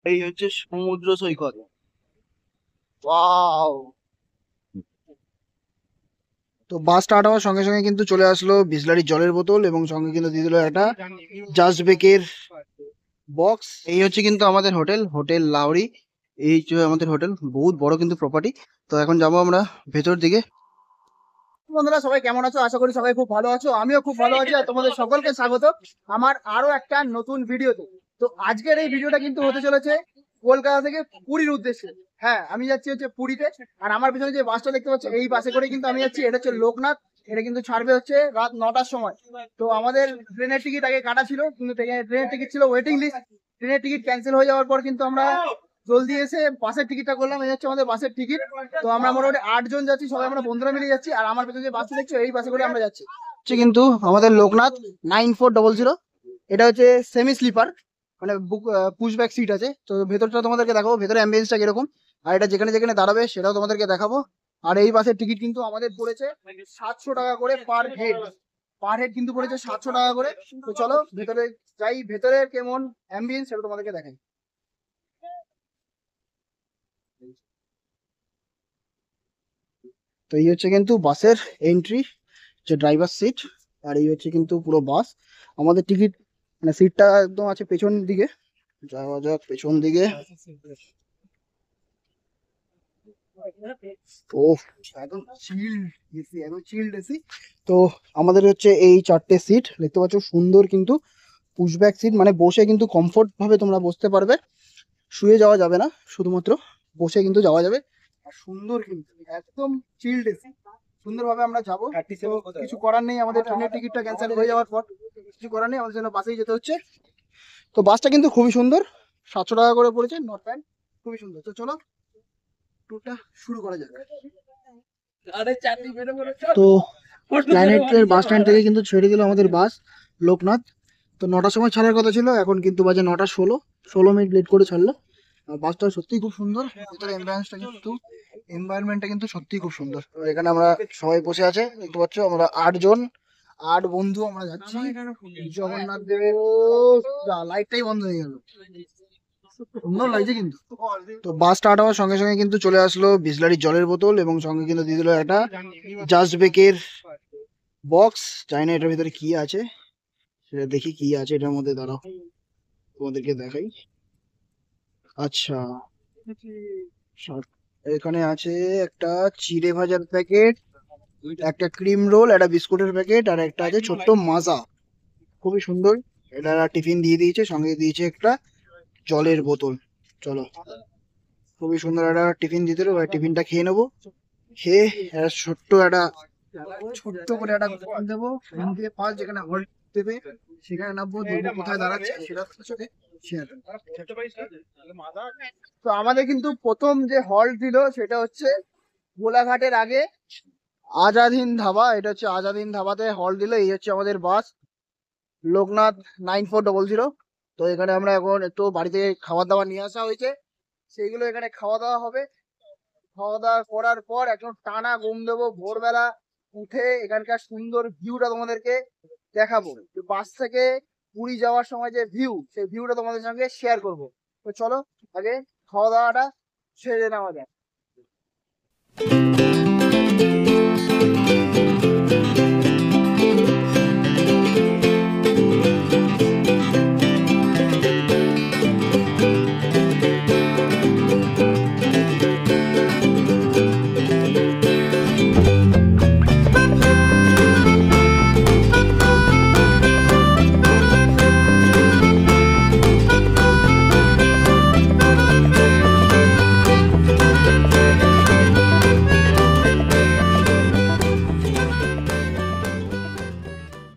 এই হচ্ছে সমুদ্র সৈকত। ওয়াও। তো বাস স্টার্ট হওয়ার সঙ্গে সঙ্গে কিন্তু চলে আসলো বিসলারি জলের বোতল এবং সঙ্গে কিন্তু দিয়ে দিল একটা জাস্ট বেকের বক্স। এই হচ্ছে কিন্তু আমাদের হোটেল, হোটেল লাউরি। এই যে আমাদের হোটেল, বহুত বড় কিন্তু প্রপার্টি। তো এখন যাবো আমরা ভেতর দিকে। বন্ধুরা সবাই কেমন আছো? আশা করি সবাই খুব ভালো আছো, আমিও খুব ভালো আছি। আর তোমাদের সকলকে স্বাগত আমার আরো একটা নতুন ভিডিওতে। তো আজকের এই ভিডিওটা কিন্তু হতে চলেছে কলকাতা থেকে পুরীর উদ্দেশ্যে। হ্যাঁ, আমি যাচ্ছি হচ্ছে পুরীতে। আর আমার পিছনে যে বাসটা দেখতে পাচ্ছ, এই বাসে করে কিন্তু আমি যাচ্ছি। এটা হচ্ছে লোকনাথ। এটা কিন্তু ছাড়বে হচ্ছে রাত 9টার সময়। তো আমাদের ট্রেনের টিকিট আগে কাটা ছিল, কিন্তু ট্রেনের টিকিট ছিল ওয়েটিং লিস্ট। ট্রেনের টিকিট ক্যান্সেল হয়ে যাওয়ার পর কিন্তু আমরা জলদি এসে বাসের টিকিটটা করলাম। এই হচ্ছে আমাদের বাসের টিকিট। তো আমরা মোটামুটি 8 জন যাচ্ছি, সবাই আমরা বন্ধুরা মিলে যাচ্ছি। আর আমার পেছনে যে বাসটা দেখছো, এই বাসে করে আমরা যাচ্ছি। হচ্ছে কিন্তু আমাদের লোকনাথ 9400। এটা হচ্ছে সেমি স্লিপার, মানে বুক পুশ ব্যাক সিট আছে। তো ভেতরটা তোমাদেরকে দেখাবো, ভেতরে অ্যাম্বিয়েন্সটা কিরকম। আর এটা যেখানে যেখানে দাঁড়াবে সেটাও তোমাদেরকে দেখাবো। আর এই বাসের টিকিট কিন্তু আমাদের পড়েছে 700 টাকা করে পার হেড। পার হেড কিন্তু পড়েছে 700 টাকা করে। তো চলো ভেতরে যাই, ভেতরে কেমন অ্যাম্বিয়েন্স সেটা তোমাদেরকে দেখাই। তো এই হচ্ছে কিন্তু বাসের এন্ট্রি, যে ড্রাইভার সিট। আর এই হচ্ছে কিন্তু পুরো বাস। আমাদের টিকিট মানে সিটটা একদম আছে পেছন দিকে। যাওয়া যাক পেছন দিকে। ও, একদম চিল্ড এসি, একদম চিল্ড এসি। তো আমাদের হচ্ছে এই 4টে সিট দেখতে পাচ্ছ, সুন্দর কিন্তু পুশব্যাক সিট, মানে বসে কিন্তু কমফোর্ট ভাবে তোমরা বসতে পারবে। শুয়ে যাওয়া যাবে না, শুধুমাত্র বসে কিন্তু যাওয়া যাবে। আর সুন্দর কিন্তু একদম চিল্ড এসি, সুন্দরভাবে আমরা যাবো। তো কিছু করার নেই, আমাদের ট্রেনের টিকিটটা ক্যান্সেল হয়ে যাওয়ার পর কিছু করার নেই, আমাদের জন্য বাসেই যেতে হচ্ছে। তো বাসটা কিন্তু খুবই সুন্দর, 700 টাকা করে পড়েছে, নট ব্যাড, খুবই সুন্দর। তো চলো ট্যুরটা শুরু করা যাক। তো প্ল্যানেটের বাস স্ট্যান্ড থেকে কিন্তু ছেড়ে দিল আমাদের বাস লোকনাথ। তো 9টার সময় ছাড়ার কথা ছিল, এখন কিন্তু বাজে 9টা 16, 16 মিনিট লেট করে ছাড়লো। আর বাসটা সত্যিই খুব সুন্দর, ভিতরে এনভায়রনমেন্টটা কিন্তু সত্যিই খুব সুন্দর। তো এখানে আমরা সবাই বসে আছে দেখতে পাচ্ছ, আমরা 8 জন, 8 বন্ধু আমরা যাচ্ছি জগন্নাথ দেবের। লাইটটাই বন্ধ হয়ে গেল, সুন্দর লাগছে কিন্তু। তো বাস স্টার্ট হওয়ার সঙ্গে সঙ্গে কিন্তু চলে আসলো বিসলারি জলের বোতল এবং সঙ্গে কিন্তু দিয়ে দিল একটা জাস্ট বেকের বক্স। জানি না এটার ভিতরে কি আছে, সেটা দেখি কি আছে এটার মধ্যে, দাঁড়াও তোমাদেরকে দেখাই। আচ্ছা, এখানে আছে একটা চিড়ে ভাজার প্যাকেট, একটা ক্রিম রোল, একটা বিস্কুটের প্যাকেট, আর একটা আছে ছোট্ট মাজা। খুবই সুন্দর। এটা টিফিন দিয়ে দিয়েছে, সঙ্গে দিয়েছে একটা জলের বোতল। চলো, খুবই সুন্দর একটা টিফিন দিতে হবে, টিফিনটা খেয়ে নেবো। খেয়ে একটা ছোট্ট করে একটা ঘুম দেবো। ঘুম দিয়ে পাঁচ যেখানে হল্ট দেবে সেখানে নামবো, দেখবো কোথায় দাঁড়াচ্ছে সেটা তোমার সাথে শেয়ার। তো আমাদের কিন্তু প্রথম যে হল্ট দিল সেটা হচ্ছে গোলাঘাটের আগে আজাদ হিন্দ ধাবা। এটা হচ্ছে আজাদ হিন্দ ধাবাতে হল্ট দিল। এই হচ্ছে আমাদের বাস লোকনাথ 9400। তো এখানে আমরা এখন একটু বাড়ি থেকে খাবার দাবার নিয়ে আসা হয়েছে, সেইগুলো এখানে খাওয়া দাওয়া হবে। খাওয়া দাওয়া করার পর একদম টানা ঘুম দেবো। ভোরবেলা উঠে এখানকার সুন্দর ভিউটা তোমাদেরকে দেখাবো। বাস থেকে পুরী যাওয়ার সময় যে ভিউ, সেই ভিউটা তোমাদের সঙ্গে শেয়ার করব। তো চলো আগে খাওয়া দাওয়াটা সেরে নেওয়া যাক।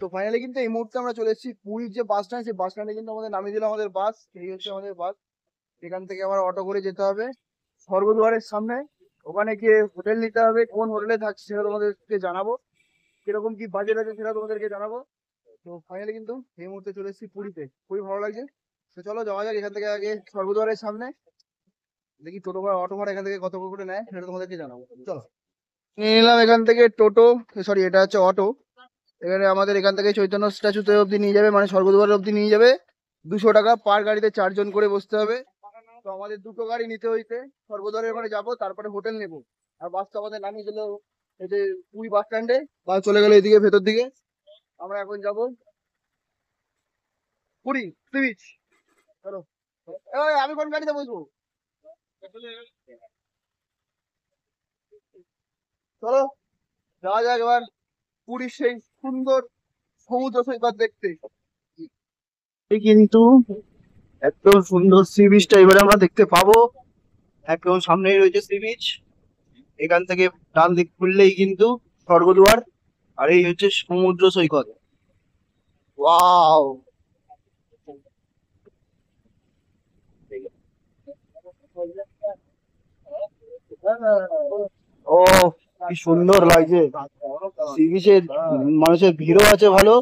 তো ফাইনালি কিন্তু এই মুহূর্তে আমরা চলে এসেছি পুরীর যে বাস স্ট্যান্ড, সেই বাস স্ট্যান্ডে কিন্তু আমাদের নামিয়ে দিল আমাদের বাস। এই হচ্ছে আমাদের বাস। এখান থেকে আবার অটো করে যেতে হবে স্বর্গদ্বারের সামনে। ওখানে গিয়ে হোটেল নিতে হবে, কোন হোটেলে থাকছে সেটা তোমাদেরকে জানাবো, কিরকম কি বাজেট আছে সেটা তোমাদেরকে জানাবো। তো ফাইনালি কিন্তু এই মুহূর্তে চলে এসেছি পুরীতে, খুবই ভালো লাগছে। তো চলো যাওয়া যাক এখান থেকে আগে স্বর্গদ্বারের সামনে। দেখি টোটো বা অটো ভাড়া এখান থেকে কত করে নেয় সেটা তোমাদেরকে জানাবো। চলো, নিয়ে নিলাম এখান থেকে টোটো, সরি এটা হচ্ছে অটো। এখানে আমাদের এখান থেকে চৈতন্য স্ট্যাচুতে অব্দি নিয়ে যাবে, মানে স্বর্গদ্বার অব্দি নিয়ে যাবে। 200 টাকা পার গাড়িতে, 4 জন করে বসতে হবে। তো আমাদের দুটো গাড়ি নিতে হইতে সর্বদলের ওখানে যাবো, তারপরে হোটেল নেবো। আর বাসটা আমাদের নামিয়ে দিল এই যে পুরী বাস স্ট্যান্ডে, বাস চলে গেল এদিকে ভেতর দিকে। আমরা এখন যাব পুরী সি বিচ। চলো। আমি কোন গাড়িতে বসবো? চলো যাওয়া যাক এবার পুরীর সেই সুন্দর সমুদ্র সৈকত দেখতে। এই কিন্তু একদম সুন্দর সি বিচটা এবারে আমরা দেখতে পাবো। একদম সামনেই রয়েছে সি বিচ। এখান থেকে ডান দিক খুললেই কিন্তু স্বর্গদুয়ার, আর এই হচ্ছে সমুদ্র সৈকত। ওয়াও! ও কি সুন্দর লাগছে। সি বিচে মানুষের ভিড়ও আছে ভালো,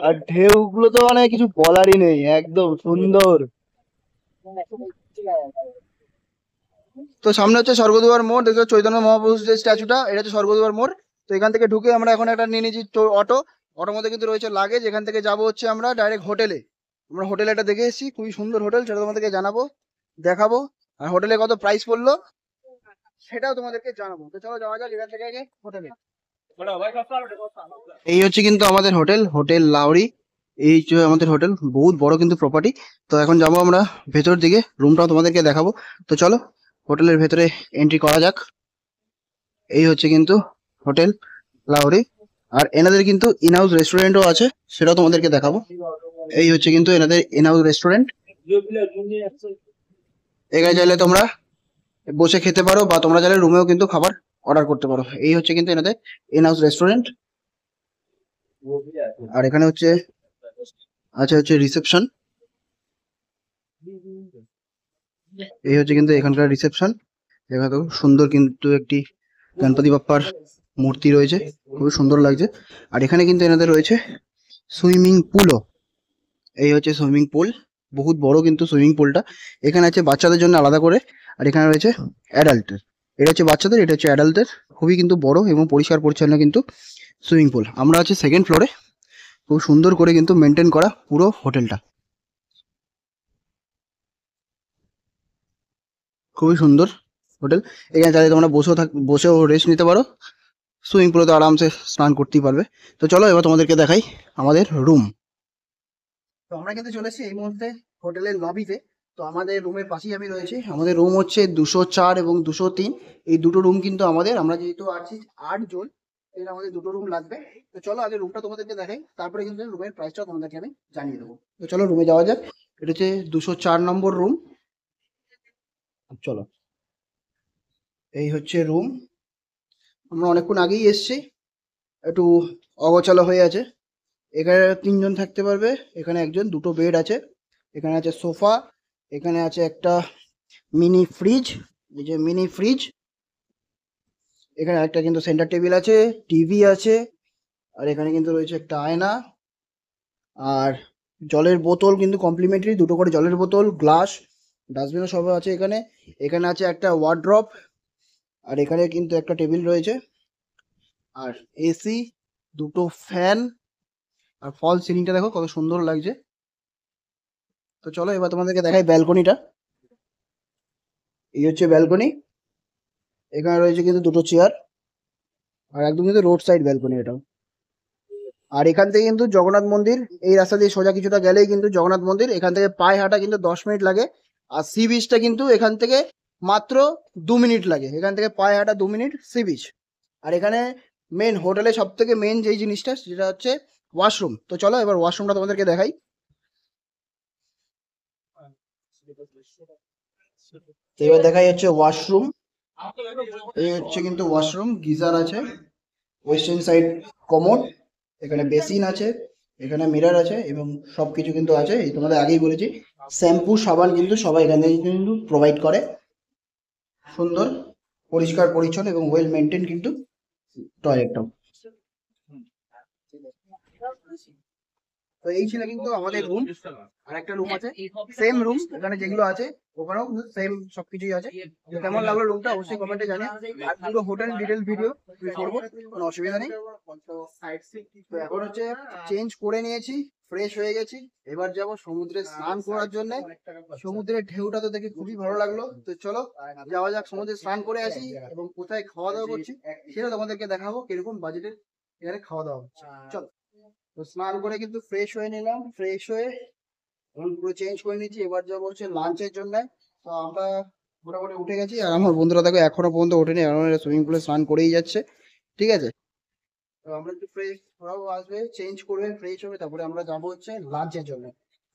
আর ঢেউ গুলো তো মানে কিছু বলারই নেই, একদম সুন্দর। তো সামনে হচ্ছে স্বর্গদুয়ার মোড়, দেখছো চৈতন্য মহাপুরুষ যে স্ট্যাচুটা, এটা হচ্ছে স্বর্গদুয়ার মোড়। তো এখান থেকে ঢুকে আমরা এখন একটা নিয়ে নিয়েছি অটো। অটোর মধ্যে কিন্তু রয়েছে লাগেজ। এখান থেকে যাবো হচ্ছে আমরা ডাইরেক্ট হোটেলে। আমরা হোটেলে একটা দেখে এসেছি, খুবই সুন্দর হোটেল, সেটা তোমাদেরকে জানাবো, দেখাবো। আর হোটেলে কত প্রাইস পড়লো সেটাও তোমাদেরকে জানাবো। তো চলো যাওয়া যাক এখান থেকে আগে হোটেলে। এই হচ্ছে কিন্তু আমাদের হোটেল, হোটেল লাউরি। এই যে আমাদের হোটেল, বহুত বড় কিন্তু প্রপার্টি। তো এখন যাবো আমরা ভেতর দিকে, রুমটাও তোমাদেরকে দেখাবো। তো চলো হোটেলের ভেতরে এন্ট্রি করা যাক। এই হচ্ছে কিন্তু হোটেল লাউরি। আর এনাদের কিন্তু ইনহাউস রেস্টুরেন্টও আছে, সেটাও তোমাদেরকে দেখাবো। এই হচ্ছে কিন্তু এনাদের ইনহাউস রেস্টুরেন্ট। এখানে চাইলে তোমরা বসে খেতে পারো, বা তোমরা চাইলে রুমেও কিন্তু খাবার অর্ডার করতে পারো। এই হচ্ছে কিন্তু এনাদের ইনহাউস রেস্টুরেন্ট। আর এখানে হচ্ছে হচ্ছে রিসেপশন। এই হচ্ছে কিন্তু এখানকার রিসেপশন। এখানে তো সুন্দর কিন্তু একটি গণপতি বাপ্পার মূর্তি রয়েছে, খুবই সুন্দর লাগছে। আর এখানে কিন্তু এনাদের রয়েছে সুইমিং পুলও। এই হচ্ছে সুইমিং পুল, বহুত বড় কিন্তু সুইমিং পুলটা। এখানে আছে বাচ্চাদের জন্য আলাদা করে, আর এখানে রয়েছে অ্যাডাল্টের। এটা হচ্ছে বাচ্চাদের, এটা হচ্ছে অ্যাডাল্টদের। খুবই কিন্তু বড় এবং পরিষ্কার পরিচ্ছন্ন কিন্তু সুইমিং পুল। আমরা আছি সেকেন্ড ফ্লোরে। খুব সুন্দর করে কিন্তু মেনটেন করা পুরো হোটেলটা, খুবই সুন্দর হোটেল। এখানে চাইলে তোমরা বসেও রেস্ট নিতে পারো, সুইমিং পুলে তো আরামসে স্নান করতেই পারবে। তো চলো এবার তোমাদেরকে দেখাই আমাদের রুম। তো আমরা কিন্তু চলেছি এই মুহূর্তে হোটেলের লবিতে। তো আমাদের রুমের পাশেই আমি রয়েছি। আমাদের রুম হচ্ছে 204 এবং 203। এই দুটো রুম কিন্তু আমাদের, আমরা যেহেতু আছি 8 জন, এর আমাদের দুটো রুম লাগবে। তো চলো আগে রুমটা তোমাদেরকে দেখাই, তারপরে কিন্তু রুমের প্রাইসটা তোমাদেরকে আমি জানিয়ে দেবো। তো চলো রুমে যাওয়া যাক। এটা হচ্ছে 204 নম্বর রুম। চলো, এই হচ্ছে রুম। আমরা অনেকক্ষণ আগেই এসেছি, একটু অগোছালো হয়ে আছে। এখানে 3 জন থাকতে পারবে, এখানে একজন, দুটো বেড আছে, এখানে আছে সোফা, এখানে আছে একটা মিনি ফ্রিজ, এই যে মিনি ফ্রিজ। এখানে একটা কিন্তু সেন্টার টেবিল আছে, টিভি আছে, আর এখানে কিন্তু রয়েছে একটা আয়না। আর জলের বোতল কিন্তু কমপ্লিমেন্টারি, দুটো করে জলের বোতল, গ্লাস, ডাস্টবিনও সব আছে এখানে। এখানে আছে একটা ওয়ার্ড্রপ, আর এখানে কিন্তু একটা টেবিল রয়েছে, আর এসি, দুটো ফ্যান, আর ফল সিলিংটা দেখো কত সুন্দর লাগছে। তো চলো এবার তোমাদেরকে দেখাই ব্যালকনিটা। এই হচ্ছে ব্যালকনি। এখানে রয়েছে কিন্তু দুটো চেয়ার, আর একদম কিন্তু রোড সাইড ব্যালকনি এটাও। আর এখান থেকে কিন্তু জগন্নাথ মন্দির, এই রাস্তা দিয়ে সোজা কিছুটা গেলেই কিন্তু জগন্নাথ মন্দির। এখান থেকে পায়ে হাঁটা কিন্তু 10 মিনিট লাগে। আর সি বিচটা কিন্তু এখান থেকে মাত্র 2 মিনিট লাগে, এখান থেকে পায়ে হাঁটা 2 মিনিট সি বিচ। আর এখানে মেন হোটেলে সব থেকে মেন যেই জিনিসটা, সেটা হচ্ছে ওয়াশরুম। তো চলো এবার ওয়াশরুমটা তোমাদেরকে দেখাই। তো এবার দেখাই হচ্ছে ওয়াশরুম। এই হচ্ছে কিন্তু ওয়াশরুম, গিজার আছে, ওয়েস্টার্ন সাইড কমোড, এখানে বেসিন আছে, এখানে মিরর আছে, এবং সবকিছু কিন্তু আছে। এই তোমাদের আগেই বলেছি, শ্যাম্পু সাবান কিন্তু সবাই এখান থেকে কিন্তু প্রোভাইড করে। সুন্দর পরিষ্কার পরিচ্ছন্ন এবং ওয়েল মেনটেন কিন্তু টয়লেটটাও। তো এই ছিল কিন্তু আমাদের রুম। আর একটা রুম আছে সেম রুম, এখানে যেগুলো আছে ওখানেও কিন্তু সেম সবকিছুই আছে। তো কেমন লাগলো রুমটা অবশ্যই কমেন্টে জানিয়ে। আর পুরো হোটেল ডিটেল ভিডিও করবো, কোনো অসুবিধা নেই। তো এখন হচ্ছে চেঞ্জ করে নিয়েছি, ফ্রেশ হয়ে গেছি, এবার যাব সমুদ্রে স্নান করার জন্য। সমুদ্রের ঢেউটা তো দেখে খুবই ভালো লাগলো। তো চলো যাওয়া যাক, সমুদ্রে স্নান করে আসি এবং কোথায় খাওয়া দাওয়া করছি সেটা তোমাদেরকে দেখাবো, কিরকম বাজেটের এখানে খাওয়া দাওয়া হচ্ছে। চলো। তো স্নান করে কিন্তু ফ্রেশ হয়ে নিলাম, ফ্রেশ হয়ে এখন পুরো চেঞ্জ করে নিচ্ছি, এবার যাবো হচ্ছে লাঞ্চের জন্য। তো আমরা মোটামুটি উঠে গেছি, আর আমার বন্ধুরা দেখো এখনো পর্যন্ত ওঠেনি, এখন সুইমিং পুলে স্নান করেই যাচ্ছে। ঠিক আছে, তো আমরা একটু ফ্রেশ, ওরাও আসবে, চেঞ্জ করবে, ফ্রেশ হবে, তারপরে আমরা যাবো হচ্ছে লাঞ্চের জন্য।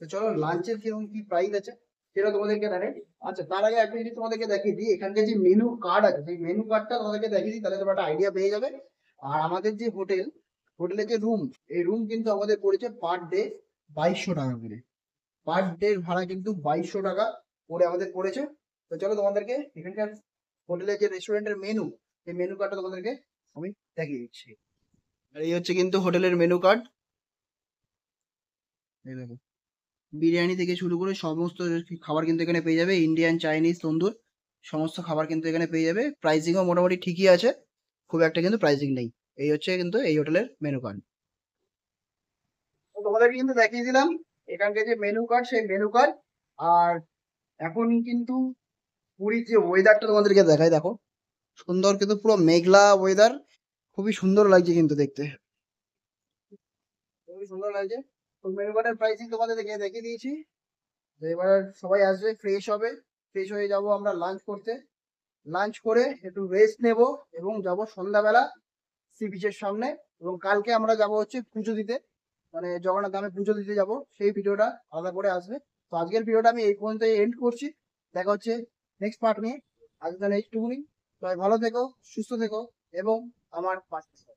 তো চলো লাঞ্চের কিরকম কি প্রাইস আছে সেটা তোমাদেরকে দেখাই। আচ্ছা তার আগে একটা জিনিস তোমাদেরকে দেখিয়ে দিই, এখানকার যে মেনু কার্ড আছে সেই মেনু কার্ডটা তোমাদেরকে দেখিয়ে দিই, তাহলে তোমরা একটা আইডিয়া পেয়ে যাবে। আর আমাদের যে হোটেল, হোটেলের যে রুম, এই রুম কিন্তু আমাদের পড়েছে পার ডে 2200 টাকা করে। পার ডে ভাড়া কিন্তু 2200 টাকা করে আমাদের পড়েছে। তো চলো তোমাদেরকে এখানকার হোটেলের যে রেস্টুরেন্টের মেনু, এই মেনু কার্ডটা তোমাদেরকে আমি দেখিয়ে দিচ্ছি। আর এই হচ্ছে কিন্তু হোটেলের মেনু কার্ড। এই দেখো, বিরিয়ানি থেকে শুরু করে সমস্ত খাবার কিন্তু এখানে পেয়ে যাবে, ইন্ডিয়ান, চাইনিজ, তন্দুর, সমস্ত খাবার কিন্তু এখানে পেয়ে যাবে। প্রাইসিংও মোটামুটি ঠিকই আছে, খুব একটা কিন্তু প্রাইসিং নেই। এই হচ্ছে কিন্তু এই হোটেলের মেনু কার্ড। তোমাদেরকে কিন্তু দেখিয়ে দিলাম এখানকার যে মেনু কার্ড, সেই মেনু কার্ড। আর এখন কিন্তু পুরীর যে ওয়েদারটা তোমাদেরকে দেখায়, দেখো সুন্দর, কিন্তু পুরো মেঘলা ওয়েদার, খুবই সুন্দর লাগছে কিন্তু দেখতে, খুবই সুন্দর লাগছে। তো মেনু কার্ডের প্রাইসিং তোমাদেরকে দেখিয়ে দিয়েছি। তো এবার সবাই আসবে, ফ্রেশ হবে, ফ্রেশ হয়ে যাব আমরা লাঞ্চ করতে। লাঞ্চ করে একটু রেস্ট নেব এবং যাব সন্ধ্যাবেলা সি বিচের সামনে। এবং কালকে আমরা যাব হচ্ছে পুজো দিতে, মানে জগন্নাথ ধামে পুজো দিতে যাব, সেই ভিডিওটা আলাদা করে আসবে। তো আজকের ভিডিওটা আমি এই পর্যন্ত এন্ড করছি, দেখা হচ্ছে নেক্সট পার্ট নিয়ে। আজকে তাহলে এইটুকুনি। সবাই ভালো থেকো, সুস্থ থেকো এবং আমার পাশে থেকো।